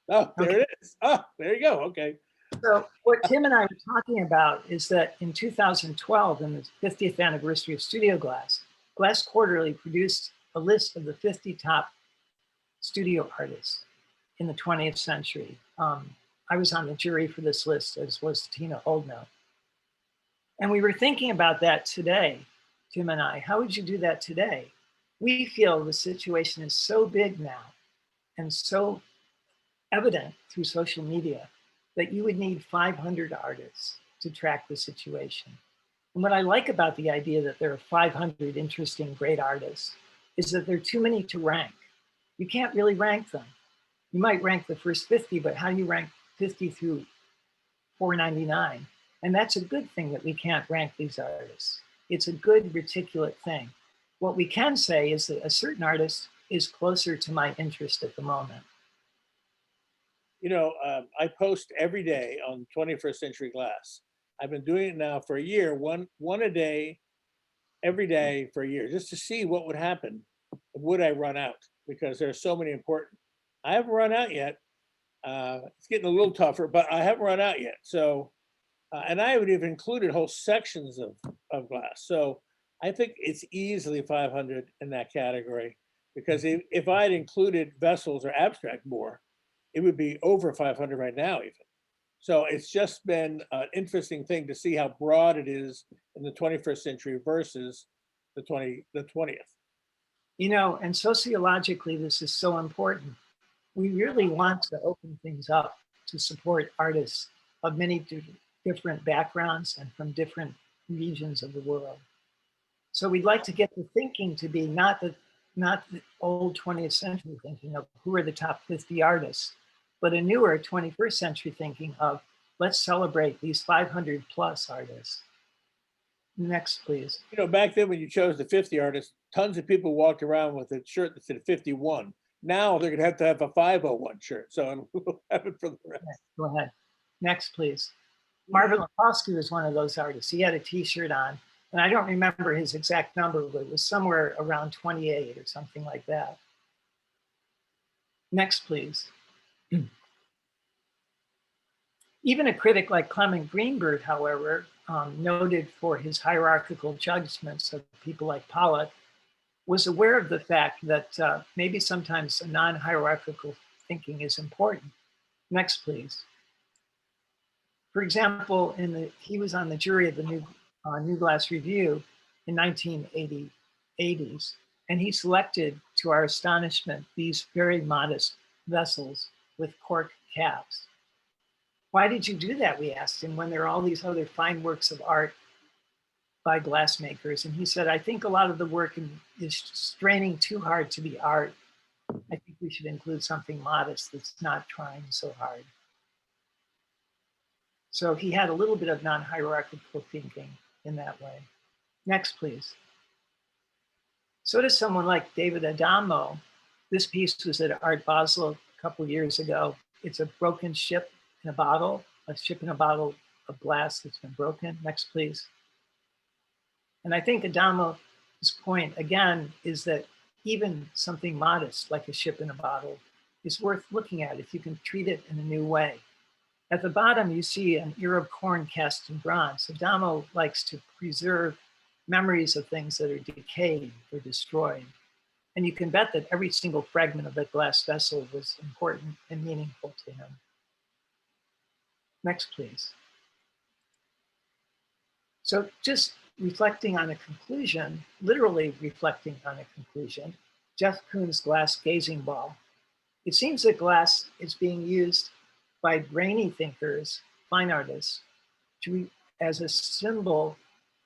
Oh, there it is. Oh, there you go. Okay. So what Tim and I were talking about is that in 2012, in the 50th anniversary of Studio Glass, Glass Quarterly produced a list of the 50 top studio artists in the 20th century. I was on the jury for this list, as was Tina Oldnow. And we were thinking about that today, Tim and I. How would you do that today? We feel the situation is so big now and so evident through social media that you would need 500 artists to track the situation. And what I like about the idea that there are 500 interesting, great artists is that there are too many to rank. You can't really rank them. You might rank the first 50, but how do you rank 50 through 499? And that's a good thing that we can't rank these artists. It's a good reticulate thing. What we can say is that a certain artist is closer to my interest at the moment. You know, I post every day on 21st Century Glass. I've been doing it now for a year, one a day, every day for a year, just to see what would happen. Would I run out? Because there are so many important. I haven't run out yet. It's getting a little tougher, but I haven't run out yet. So, and I would have included whole sections of glass. So I think it's easily 500 in that category, because if I had included vessels or abstract more, it would be over 500 right now even. So it's just been an interesting thing to see how broad it is in the 21st century versus the 20th. You know, and sociologically, this is so important. We really want to open things up to support artists of many different backgrounds and from different regions of the world. So we'd like to get the thinking to be not the old 20th century thinking of who are the top 50 artists, but a newer 21st century thinking of let's celebrate these 500 plus artists. Next, please. You know, back then when you chose the 50 artists, tons of people walked around with a shirt that said 51. Now they're going to have a 501 shirt. So we'll have it for the rest. Go ahead. Next, please. Marvin Lapowski was one of those artists. He had a t-shirt on, and I don't remember his exact number, but it was somewhere around 28 or something like that. Next, please. Even a critic like Clement Greenberg, however, noted for his hierarchical judgments of people like Pollock, was aware of the fact that maybe sometimes a non-hierarchical thinking is important. Next, please. For example, he was on the jury of the New Glass Review in 1980s, and he selected, to our astonishment, these very modest vessels with cork caps. Why did you do that, we asked him, when there are all these other fine works of art by glassmakers? And he said, I think a lot of the work is straining too hard to be art. I think we should include something modest that's not trying so hard. So he had a little bit of non-hierarchical thinking in that way. Next, please. So does someone like David Adamo. This piece was at Art Basel a couple of years ago. It's a broken ship in a bottle, a ship in a bottle of glass that's been broken. Next, please. And I think Adamo's point, again, is that even something modest like a ship in a bottle is worth looking at if you can treat it in a new way. At the bottom, you see an ear of corn cast in bronze. Adamo likes to preserve memories of things that are decayed or destroyed. And you can bet that every single fragment of that glass vessel was important and meaningful to him. Next, please. So just reflecting on a conclusion, literally reflecting on a conclusion, Jeff Koons' glass gazing ball. It seems that glass is being used by brainy thinkers, fine artists, as a symbol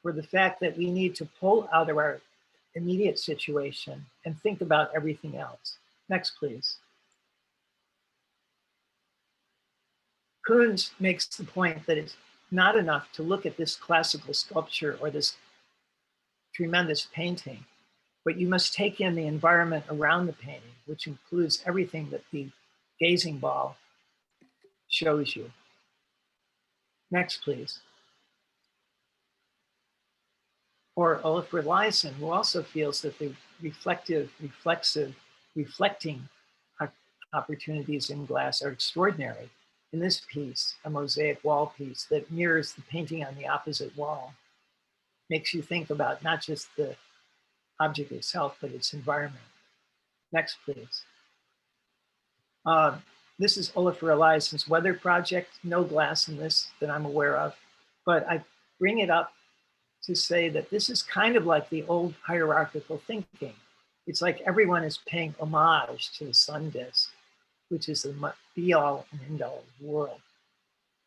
for the fact that we need to pull out of our immediate situation and think about everything else. Next, please. Koons makes the point that it's not enough to look at this classical sculpture or this tremendous painting, but you must take in the environment around the painting, which includes everything that the gazing ball shows you. Next, please. Or Olafur Eliasson, who also feels that the reflecting opportunities in glass are extraordinary. In this piece, a mosaic wall piece that mirrors the painting on the opposite wall, makes you think about not just the object itself, but its environment. Next, please. This is Olafur Eliasson's weather project. No glass in this that I'm aware of, but I bring it up to say that this is kind of like the old hierarchical thinking. It's like everyone is paying homage to the sun disk, which is the be all and end all of the world.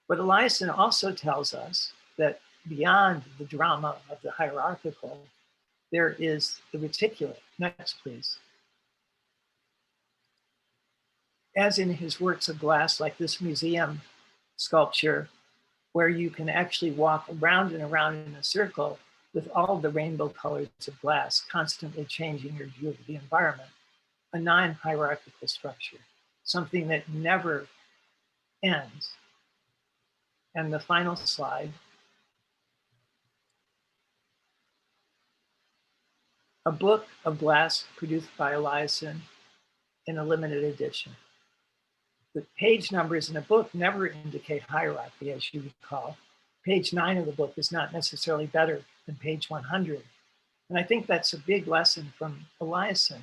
But Eliasson also tells us that beyond the drama of the hierarchical, there is the reticulate. Next, please. As in his works of glass, like this museum sculpture, where you can actually walk around and around in a circle with all the rainbow colors of glass, constantly changing your view of the environment, a non-hierarchical structure, something that never ends. And the final slide. A book of glass produced by Eliasson in a limited edition. The page numbers in a book never indicate hierarchy, as you recall. Page 9 of the book is not necessarily better than page 100. And I think that's a big lesson from Eliasson,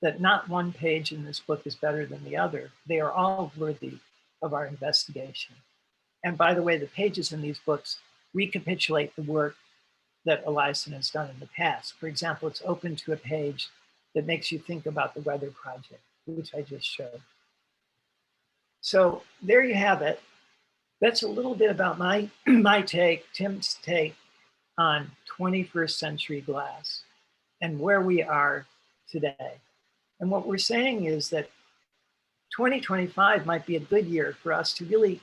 that not one page in this book is better than the other. They are all worthy of our investigation. And by the way, the pages in these books recapitulate the work that Eliasson has done in the past. For example, it's open to a page that makes you think about the weather project, which I just showed. So there you have it. That's a little bit about my take, Tim's take on 21st century glass and where we are today. And what we're saying is that 2025 might be a good year for us to really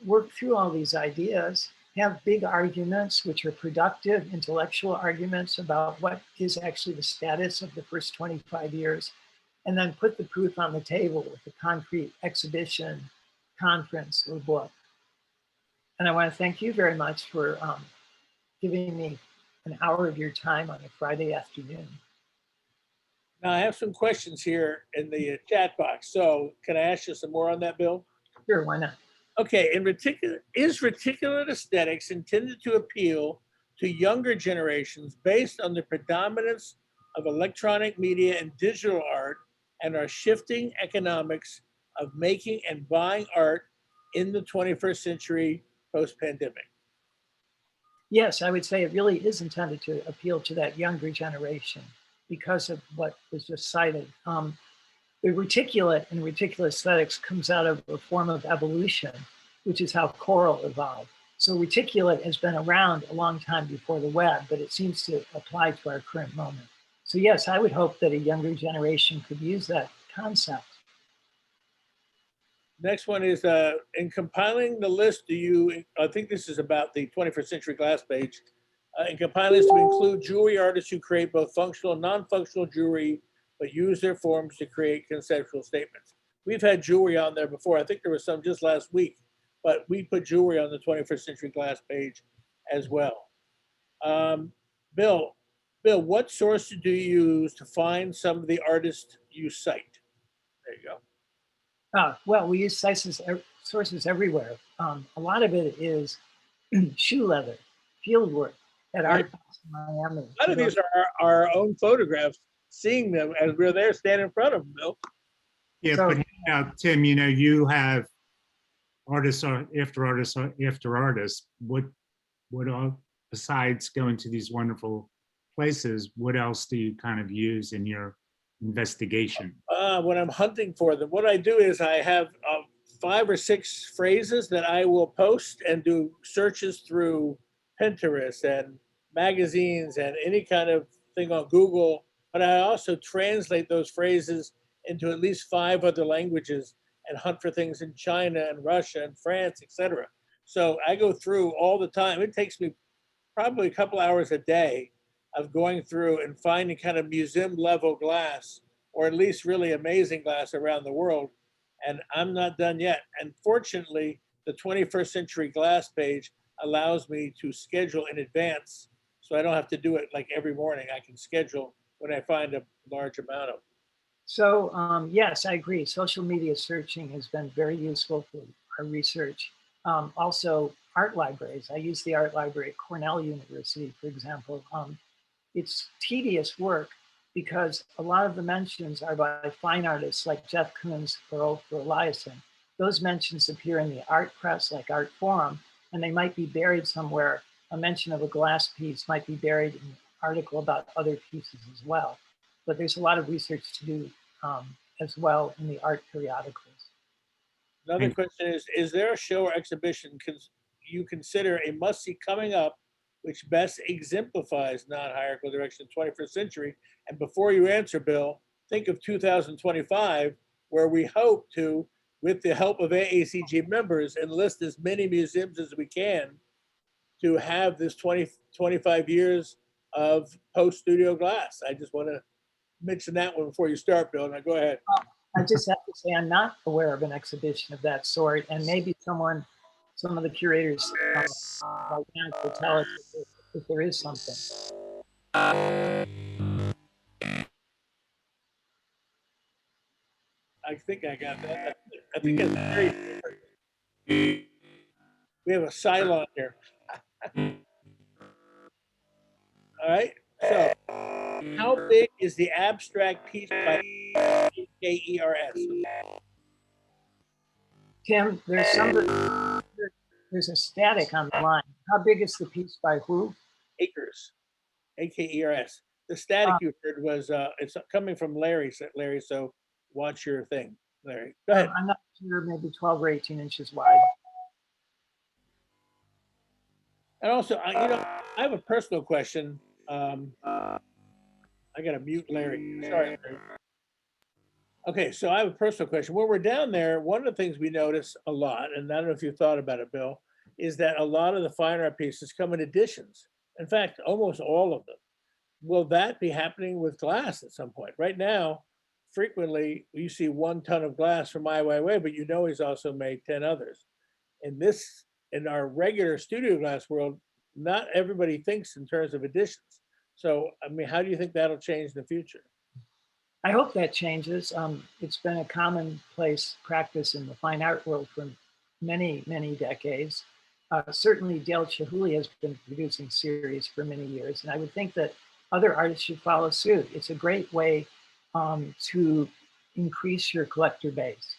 work through all these ideas, have big arguments, which are productive intellectual arguments about what is actually the status of the first 25 years, and then put the proof on the table with a concrete exhibition, conference, or book. And I want to thank you very much for giving me an hour of your time on a Friday afternoon. Now I have some questions here in the chat box. So can I ask you some more on that, Bill? Sure, why not? Okay, is reticulate aesthetics intended to appeal to younger generations based on the predominance of electronic media and digital art and our shifting economics of making and buying art in the 21st century post-pandemic? Yes, I would say it really is intended to appeal to that younger generation because of what was just cited. The reticulate and reticulate aesthetics comes out of a form of evolution, which is how coral evolved. So reticulate has been around a long time before the web, but it seems to apply to our current moment. So yes, I would hope that a younger generation could use that concept. Next one is, in compiling the list, I think this is about the 21st century glass page, in compiling this to include jewelry artists who create both functional and non-functional jewelry, but use their forms to create conceptual statements. We've had jewelry on there before. I think there was some just last week, but we put jewelry on the 21st century glass page as well. Bill, what source do you use to find some of the artists you cite? There you go. Well, we use sources everywhere. A lot of it is shoe leather, field work at Art House in Miami. A lot of these are our own photographs. seeing them as we're there standing in front of them, Bill. Yeah, So- but now, Tim, you know, you have artists after artists after artists. What all, besides going to these wonderful places, what else do you kind of use in your investigation? When I'm hunting for them, what I do is I have 5 or 6 phrases that I will post and do searches through Pinterest and magazines and any kind of thing on Google. But I also translate those phrases into at least 5 other languages and hunt for things in China and Russia and France, etc. So I go through all the time. It takes me probably a couple hours a day of going through and finding kind of museum level glass, or at least really amazing glass around the world. And I'm not done yet. And fortunately, the 21st Century Glass page allows me to schedule in advance. So I don't have to do it like every morning. I can schedule when I find a large amount of. So yes, I agree. Social media searching has been very useful for our research. Also, art libraries. I use the art library at Cornell University, for example. It's tedious work because a lot of the mentions are by fine artists like Jeff Koons or Oprah Eliason. Those mentions appear in the art press, like Art Forum, and they might be buried somewhere. A mention of a glass piece might be buried in an article about other pieces as well. But there's a lot of research to do as well in the art periodicals. Another question is there a show or exhibition you consider a must-see coming up which best exemplifies non-hierarchical direction in the 21st century? And before you answer, Bill, think of 2025, where we hope to, with the help of AACG members, enlist as many museums as we can to have this 25 years of post-studio glass. I just want to mention that one before you start, Bill. Now go ahead. I just have to say I'm not aware of an exhibition of that sort, and maybe some of the curators right now will tell us if there is something. I think I got that. I think it's very. We have a Cylon here. All right. So, how big is the abstract piece by KERS? Tim, there's a static on the line. How big is the piece by who? Acres, AKERS. The static you heard was it's coming from Larry. Larry, so watch your thing, Larry. Go ahead. I'm not sure, maybe 12 or 18 inches wide. And also, I have a personal question. I got to mute Larry. Sorry, Larry. Okay, so I have a personal question. When we're down there, one of the things we notice a lot, and I don't know if you thought about it, Bill, is that a lot of the fine art pieces come in editions. In fact, almost all of them. Will that be happening with glass at some point? Right now, frequently you see 1 ton of glass from Ai Weiwei, but you know he's also made 10 others. In our regular studio glass world, not everybody thinks in terms of editions. So, I mean, how do you think that'll change in the future? I hope that changes. It's been a commonplace practice in the fine art world for many, many decades. Certainly Dale Chihuly has been producing series for many years, and I would think that other artists should follow suit. It's a great way to increase your collector base.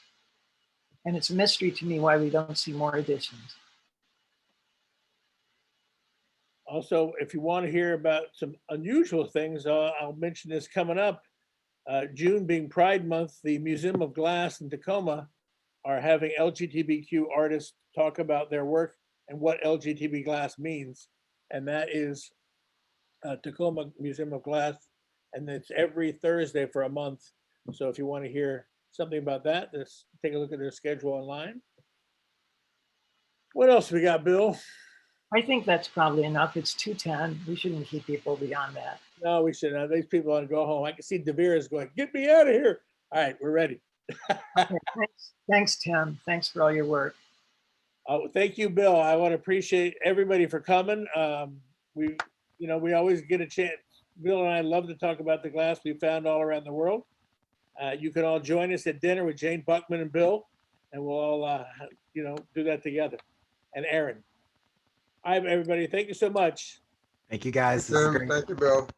And it's a mystery to me why we don't see more editions. Also, if you want to hear about some unusual things, I'll mention this coming up. June being Pride Month, the Museum of Glass in Tacoma are having LGBTQ artists talk about their work and what LGBT glass means. And that is Tacoma Museum of Glass. And it's every Thursday for a month. So if you want to hear something about that, just take a look at their schedule online. What else we got, Bill? I think that's probably enough. It's 2:10. We shouldn't keep people beyond that. No, we shouldn't. These people want to go home. I can see DeVera's going, get me out of here. All right, we're ready. Okay, thanks, Tim. Thanks for all your work. Oh, thank you, Bill. I want to appreciate everybody for coming. We always get a chance. Bill and I love to talk about the glass we found all around the world. You can all join us at dinner with Jane Buckman and Bill, and we'll all, do that together. And Aaron. All right, everybody. Thank you so much. Thank you, guys. This is great. Thank you, Bill.